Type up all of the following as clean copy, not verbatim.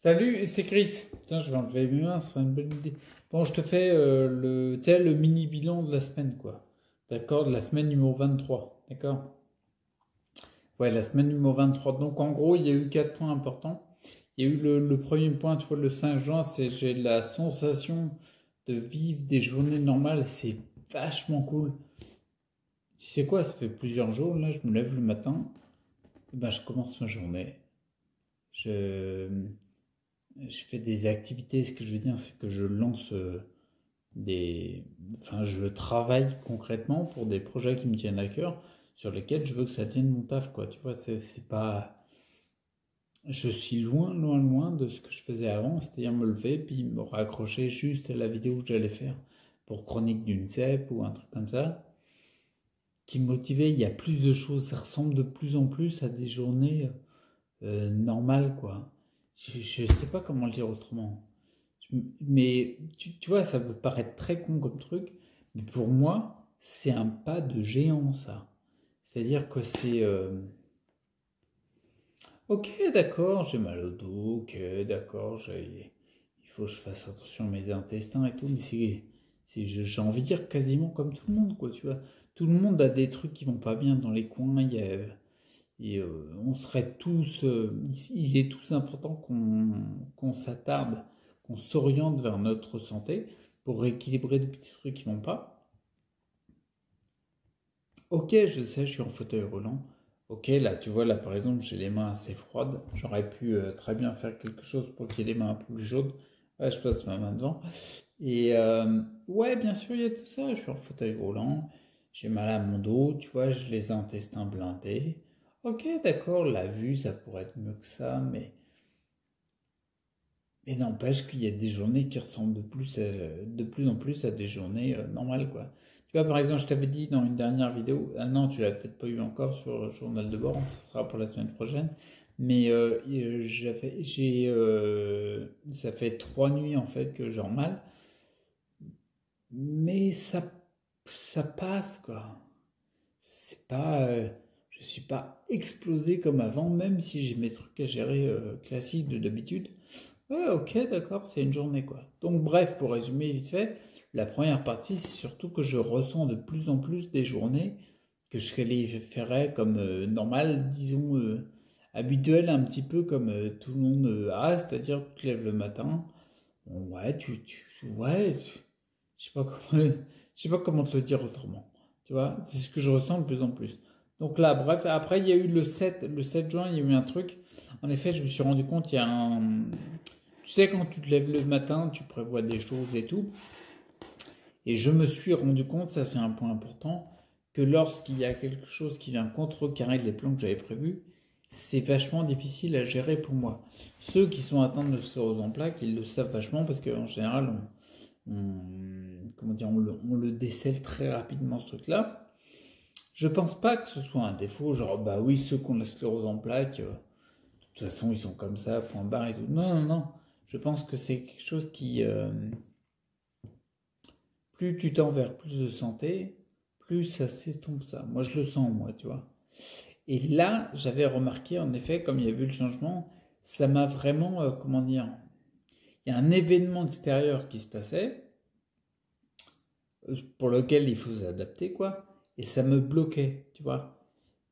Salut, c'est Chris. Putain, je vais enlever mes mains, ce serait une bonne idée. Bon, je te fais tu sais, le mini bilan de la semaine, quoi. D'accord, de la semaine numéro 23. D'accord? Ouais, la semaine numéro 23. Donc, en gros, il y a eu 4 points importants. Il y a eu le premier point, tu vois, le 5 juin, c'est j'ai la sensation de vivre des journées normales. C'est vachement cool. Tu sais quoi, ça fait plusieurs jours, là, je me lève le matin, et ben, je commence ma journée. Je, je fais des activités. Ce que je veux dire, c'est que je lance des... Enfin, je travaille concrètement pour des projets qui me tiennent à cœur, sur lesquels je veux que ça tienne mon taf, quoi. Tu vois, c'est pas... Je suis loin, loin, loin de ce que je faisais avant, c'est-à-dire me lever, puis me raccrocher juste à la vidéo que j'allais faire pour Chronique d'une CEP ou un truc comme ça, qui me motivait. Il y a plus de choses, ça ressemble de plus en plus à des journées normales, quoi. Je sais pas comment le dire autrement. Mais tu vois, ça peut paraître très con comme truc, mais pour moi, c'est un pas de géant, ça. C'est-à-dire que c'est... ok, d'accord, j'ai mal au dos, ok, d'accord, il faut que je fasse attention à mes intestins et tout, mais j'ai envie de dire quasiment comme tout le monde, quoi, tu vois. Tout le monde a des trucs qui vont pas bien dans les coins, on serait tous... il est tous important qu'on s'attarde, qu'on s'oriente vers notre santé pour rééquilibrer des petits trucs qui vont pas. Ok, je sais, je suis en fauteuil roulant. Ok, là, tu vois, là, par exemple, j'ai les mains assez froides. J'aurais pu très bien faire quelque chose pour qu'il y ait les mains un peu plus chaudes. Ouais, je passe ma main devant. Et ouais, bien sûr, il y a tout ça. Je suis en fauteuil roulant. J'ai mal à mon dos, tu vois, j'ai les intestins blindés. Ok, d'accord, la vue, ça pourrait être mieux que ça, mais n'empêche qu'il y a des journées qui ressemblent de plus en plus à des journées normales, quoi. Tu vois, par exemple, je t'avais dit dans une dernière vidéo, ah non, tu l'as peut-être pas eu encore sur le journal de bord, ça sera pour la semaine prochaine, mais ça fait 3 nuits en fait que j'ai mal, mais ça passe, quoi. C'est pas, je suis pas explosé comme avant, même si j'ai mes trucs à gérer classiques de d'habitude. Ouais, ok, d'accord, c'est une journée, quoi. Donc, bref, pour résumer vite fait, la première partie, c'est surtout que je ressens de plus en plus des journées que je qualifierais comme normales, disons, habituelles, un petit peu comme tout le monde a, c'est-à-dire tu te lèves le matin, bon, ouais, je sais pas comment, je sais pas comment te le dire autrement, tu vois, c'est ce que je ressens de plus en plus. Donc là, bref, après, il y a eu le 7 juin, il y a eu un truc. En effet, je me suis rendu compte, il y a un, tu sais, quand tu te lèves le matin, tu prévois des choses et tout. Et je me suis rendu compte, ça c'est un point important, que lorsqu'il y a quelque chose qui vient contrecarrer les plans que j'avais prévus, c'est vachement difficile à gérer pour moi. Ceux qui sont atteints de sclérose en plaques, ils le savent vachement parce qu'en général, comment dire, on le décèle très rapidement ce truc-là. Je pense pas que ce soit un défaut, genre bah oui, ceux qui ont la sclérose en plaques, de toute façon ils sont comme ça, point barre et tout. Non, non, non. Je pense que c'est quelque chose qui, plus tu tends vers plus de santé, plus ça s'estompe ça. Moi, je le sens, moi, tu vois. Et là, j'avais remarqué, en effet, comme il y a eu le changement, ça m'a vraiment, comment dire, il y a un événement extérieur qui se passait, pour lequel il faut s'adapter, quoi, et ça me bloquait, tu vois.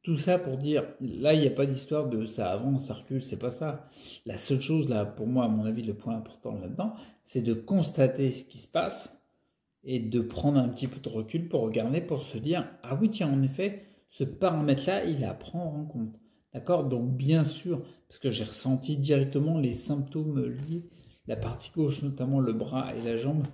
Tout ça pour dire, là, il n'y a pas d'histoire de ça avance, ça recule, c'est pas ça. La seule chose, là, pour moi, à mon avis, le point important là-dedans, c'est de constater ce qui se passe et de prendre un petit peu de recul pour regarder, pour se dire, ah oui, tiens, en effet, ce paramètre-là, il est à prendre en compte. D'accord? Donc, bien sûr, parce que j'ai ressenti directement les symptômes liés, la partie gauche, notamment le bras et la jambe,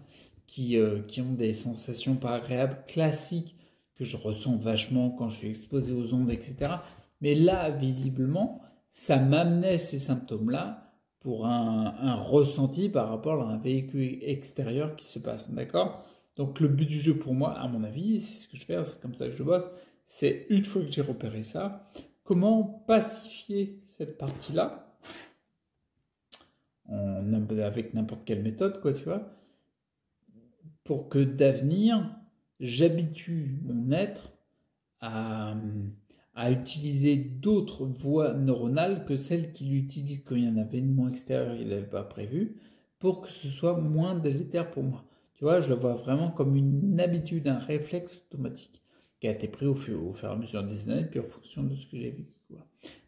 qui ont des sensations pas agréables classiques que je ressens vachement quand je suis exposé aux ondes, etc. Mais là, visiblement, ça m'amenait ces symptômes-là pour un ressenti par rapport à un véhicule extérieur qui se passe. D'accord? Donc le but du jeu pour moi, à mon avis, c'est ce que je fais, c'est comme ça que je bosse, c'est une fois que j'ai repéré ça, comment pacifier cette partie-là avec n'importe quelle méthode, quoi, tu vois, pour que d'avenir, j'habitue mon être à, à utiliser d'autres voies neuronales que celles qu'il utilise quand il y a un événement extérieur qu'il n'avait pas prévu, pour que ce soit moins délétère pour moi. Tu vois, je le vois vraiment comme une habitude, un réflexe automatique qui a été pris au fur et à mesure des années, puis en fonction de ce que j'ai vécu.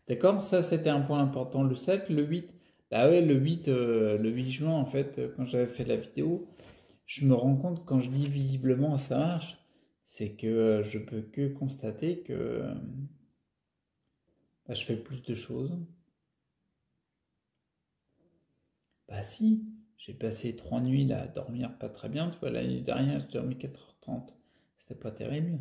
D'accord? Ça, c'était un point important. Le 7, le 8. Bah ouais, le 8 juin, en fait, quand j'avais fait la vidéo, je me rends compte, quand je dis visiblement ça marche, c'est que je peux que constater que bah, je fais plus de choses. Bah si, j'ai passé 3 nuits là à dormir pas très bien. Tu vois, la nuit dernière, j'ai dormi 4h30. C'était pas terrible.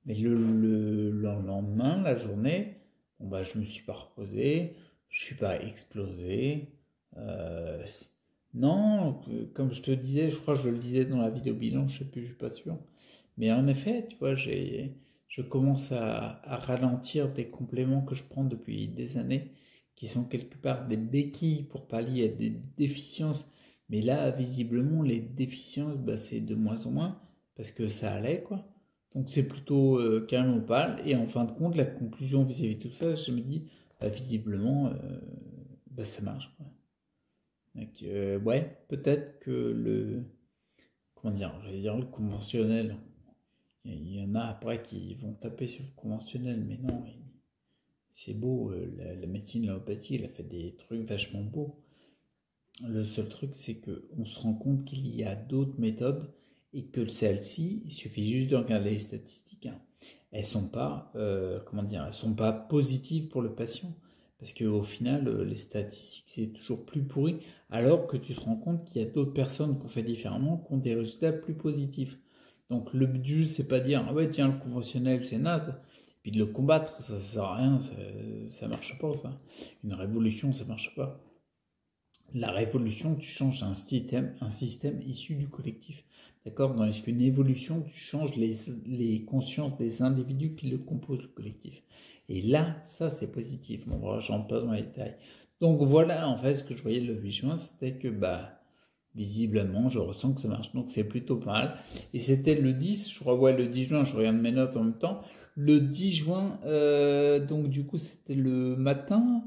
Mais le lendemain, la journée, bon bah, je me suis pas reposé, je suis pas explosé. Euh, non, comme je te disais, je crois que je le disais dans la vidéo bilan, je sais plus, je suis pas sûr. Mais en effet, tu vois, je commence à ralentir des compléments que je prends depuis des années, qui sont quelque part des béquilles pour pallier à des déficiences. Mais là, visiblement, les déficiences, bah, c'est de moins en moins, parce que ça allait, quoi. Donc c'est plutôt calme au pal. Et en fin de compte, la conclusion vis-à-vis de tout ça, je me dis, bah, visiblement, bah, ça marche, quoi. Donc, ouais, peut-être que comment dire, j'allais dire le conventionnel. Il y en a après qui vont taper sur le conventionnel, mais non, c'est beau, la médecine, l'homéopathie, elle a fait des trucs vachement beaux. Le seul truc, c'est qu'on se rend compte qu'il y a d'autres méthodes et que celles-ci, il suffit juste de regarder les statistiques, hein. Elles sont pas, comment dire, elles sont pas positives pour le patient. Parce qu'au final, les statistiques, c'est toujours plus pourri, alors que tu te rends compte qu'il y a d'autres personnes qui ont fait différemment, qui ont des résultats plus positifs. Donc le but du jeu, c'est pas dire, ah ouais, tiens, le conventionnel, c'est naze, puis de le combattre, ça sert à rien, ça marche pas, ça. Une révolution, ça marche pas. La révolution, tu changes un système issu du collectif. D'accord? Dans une évolution, tu changes les consciences des individus qui le composent, le collectif. Et là, ça, c'est positif. Bon, voilà, j'en pas dans les détails. Donc voilà, en fait, ce que je voyais le 8 juin, c'était que, bah, visiblement, je ressens que ça marche. Donc c'est plutôt pas mal. Et c'était le 10, je revois le 10 juin, je regarde mes notes en même temps. Le 10 juin, donc du coup, c'était le matin.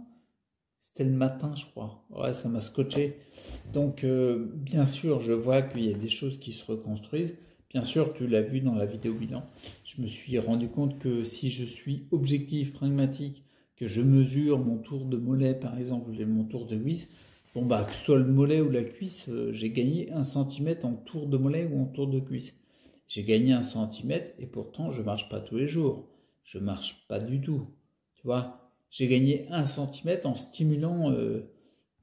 C'était le matin, je crois. Ouais, ça m'a scotché. Donc, bien sûr, je vois qu'il y a des choses qui se reconstruisent. Bien sûr, tu l'as vu dans la vidéo bilan. Je me suis rendu compte que si je suis objectif, pragmatique, que je mesure mon tour de mollet, par exemple, et mon tour de cuisse, bon, bah, que ce soit le mollet ou la cuisse, j'ai gagné 1 cm en tour de mollet ou en tour de cuisse. J'ai gagné 1 cm et pourtant, je marche pas tous les jours. Je marche pas du tout. Tu vois? J'ai gagné 1 cm en stimulant,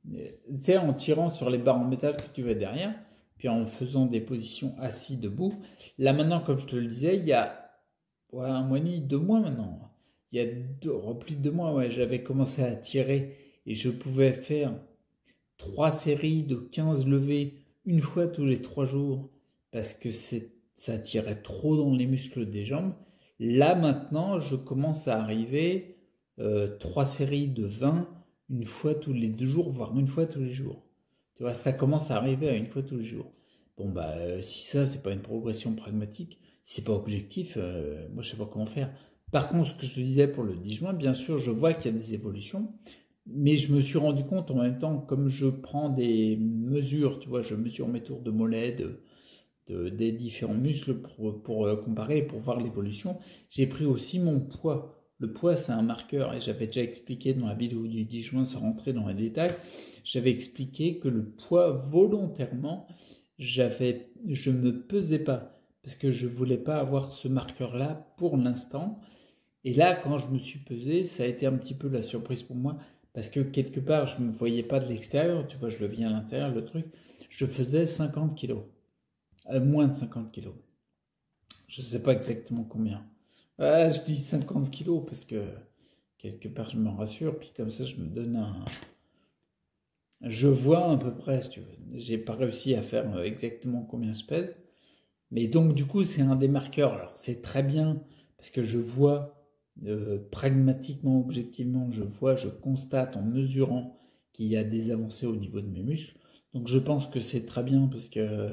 tu sais, en tirant sur les barres en métal que tu vois derrière, puis en faisant des positions assis debout. Là maintenant, comme je te le disais, il y a ouais, 1 mois et demi, 2 mois maintenant. Il y a plus de 2 mois, ouais, j'avais commencé à tirer et je pouvais faire 3 séries de 15 levées une fois tous les 3 jours parce que ça tirait trop dans les muscles des jambes. Là maintenant, je commence à arriver 3 séries de 20 une fois tous les 2 jours, voire une fois tous les jours. Tu vois, ça commence à arriver à une fois tous les jours. Bon, bah, si ça, c'est pas une progression pragmatique, si c'est pas objectif, moi, je sais pas comment faire. Par contre, ce que je te disais pour le 10 juin, bien sûr, je vois qu'il y a des évolutions, mais je me suis rendu compte en même temps, comme je prends des mesures, tu vois, je mesure mes tours de mollet, des différents muscles pour comparer, pour voir l'évolution. J'ai pris aussi mon poids. Le poids, c'est un marqueur, et j'avais déjà expliqué dans la vidéo du 10 juin, sans rentrer dans les détails, j'avais expliqué que le poids, volontairement, je ne me pesais pas, parce que je ne voulais pas avoir ce marqueur-là pour l'instant. Et là, quand je me suis pesé, ça a été un petit peu la surprise pour moi, parce que quelque part, je ne me voyais pas de l'extérieur, tu vois, je le vis à l'intérieur, le truc, je faisais 50 kilos. Moins de 50 kilos. Je ne sais pas exactement combien. Je dis 50 kilos parce que quelque part je me rassure, puis comme ça je me donne un. Je vois à peu près, si tu veux. J'ai pas réussi à faire exactement combien je pèse. Mais donc du coup c'est un des marqueurs. Alors c'est très bien parce que je vois pragmatiquement, objectivement, je constate en mesurant qu'il y a des avancées au niveau de mes muscles. Donc je pense que c'est très bien parce que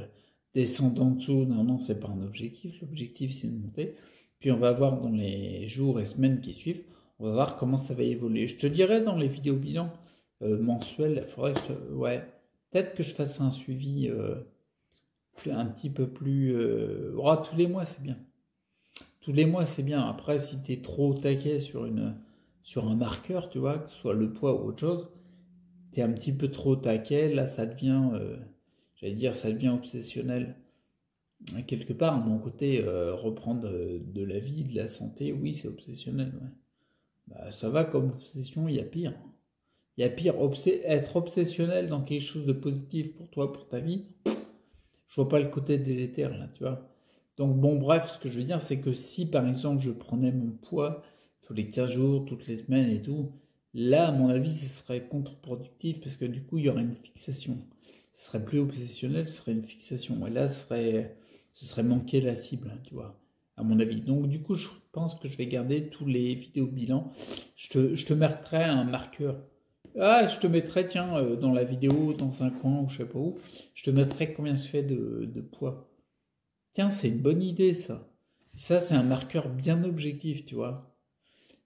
descendre en dessous, non, c'est pas un objectif. L'objectif c'est de monter. Puis on va voir dans les jours et semaines qui suivent, on va voir comment ça va évoluer. Je te dirai dans les vidéos bilan mensuelles, il faudrait que ouais, peut-être que je fasse un suivi un petit peu plus... tous les mois, c'est bien. Tous les mois, c'est bien. Après, si tu es trop au taquet sur un marqueur, tu vois, que ce soit le poids ou autre chose, tu es un petit peu trop au taquet, là, ça devient, j'allais dire, ça devient obsessionnel. Quelque part, de mon côté, reprendre de la vie, de la santé, oui, c'est obsessionnel. Ouais. Bah, ça va comme obsession, il y a pire. Il y a pire, être obsessionnel dans quelque chose de positif pour toi, pour ta vie. Je vois pas le côté délétère, là, tu vois. Donc, bon, bref, ce que je veux dire, c'est que si, par exemple, je prenais mon poids tous les 15 jours, toutes les semaines et tout, là, à mon avis, ce serait contre-productif parce que du coup, il y aurait une fixation. Ce serait plus obsessionnel, ce serait une fixation. Et là, ce serait manquer la cible, hein, tu vois, à mon avis. Donc, du coup, je pense que je vais garder tous les vidéos bilans. Je te mettrai un marqueur. Ah, je te mettrai, tiens, dans la vidéo, dans un coin ou je sais pas où, je te mettrai combien je fais de poids. Tiens, c'est une bonne idée, ça. Ça, c'est un marqueur bien objectif, tu vois.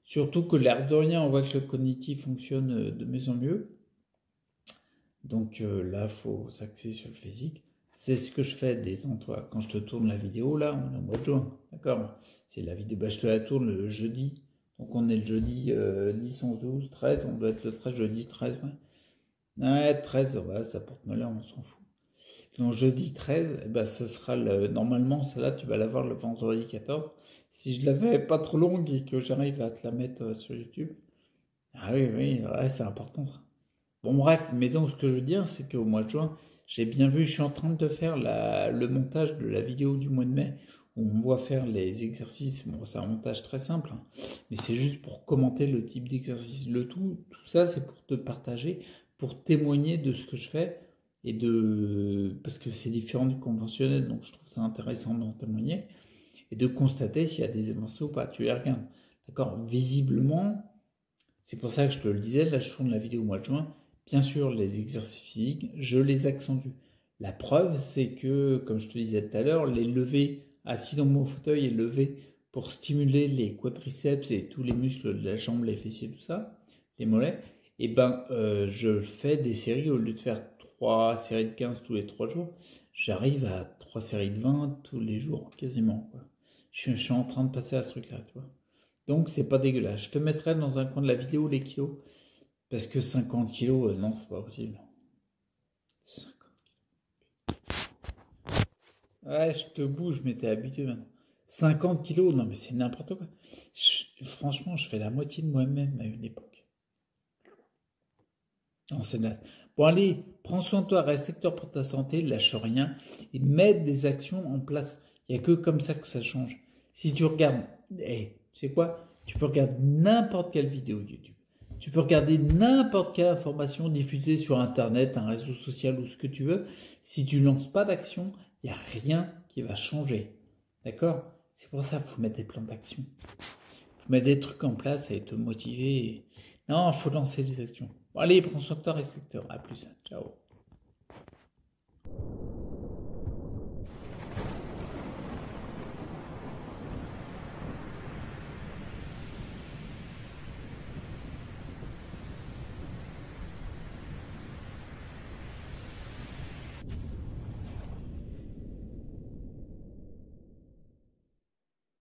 Surtout que l'air de rien, on voit que le cognitif fonctionne de mieux en mieux. Donc là, il faut s'axer sur le physique. C'est ce que je fais, détends-toi. Quand je te tourne la vidéo, là, on est au mois de juin. D'accord? C'est la vidéo, bah, je te la tourne le jeudi. Donc on est le jeudi 10, 11, 12, 13. On doit être le 13, jeudi 13. Ouais, ouais 13, ouais, ça porte malheur, on s'en fout. Donc jeudi 13, eh ben, ça sera normalement, celle-là, tu vas l'avoir le vendredi 14. Si je l'avais pas trop longue et que j'arrive à te la mettre sur YouTube. Ah oui, oui, ouais, c'est important ça. Bon, bref, mais donc ce que je veux dire, c'est qu'au mois de juin, j'ai bien vu, je suis en train de faire le montage de la vidéo du mois de mai, où on me voit faire les exercices. Bon, c'est un montage très simple, hein, mais c'est juste pour commenter le type d'exercice. Tout ça, c'est pour te partager, pour témoigner de ce que je fais, parce que c'est différent du conventionnel, donc je trouve ça intéressant d'en témoigner, et de constater s'il y a des avancées ou pas. Tu les regardes, d'accord? Visiblement, c'est pour ça que je te le disais, là je tourne la vidéo au mois de juin. Bien sûr, les exercices physiques, je les accentue. La preuve, c'est que, comme je te disais tout à l'heure, les levées assis dans mon fauteuil et levées pour stimuler les quadriceps et tous les muscles de la jambe, les fessiers, tout ça, les mollets, et ben je fais des séries au lieu de faire 3 séries de 15 tous les 3 jours, j'arrive à 3 séries de 20 tous les jours, quasiment, quoi. Je suis en train de passer à ce truc-là, tu vois. Donc c'est pas dégueulasse. Je te mettrai dans un coin de la vidéo les kilos. Parce que 50 kilos, non, c'est pas possible. 50. Ouais, je te bouge, je m'étais habitué maintenant. 50 kilos, non mais c'est n'importe quoi. Franchement, je fais la moitié de moi-même à une époque. Non, c'est naze. Bon allez, prends soin de toi, reste acteur pour ta santé, lâche rien et mets des actions en place. Il n'y a que comme ça que ça change. Si tu regardes, tu sais quoi? Tu peux regarder n'importe quelle vidéo YouTube. Tu peux regarder n'importe quelle information diffusée sur Internet, un réseau social ou ce que tu veux. Si tu ne lances pas d'action, il n'y a rien qui va changer. D'accord? C'est pour ça qu'il faut mettre des plans d'action. Il faut mettre des trucs en place et te motiver. Non, il faut lancer des actions. Bon, allez, prends soin de toi, reste acteur. À plus. Ciao.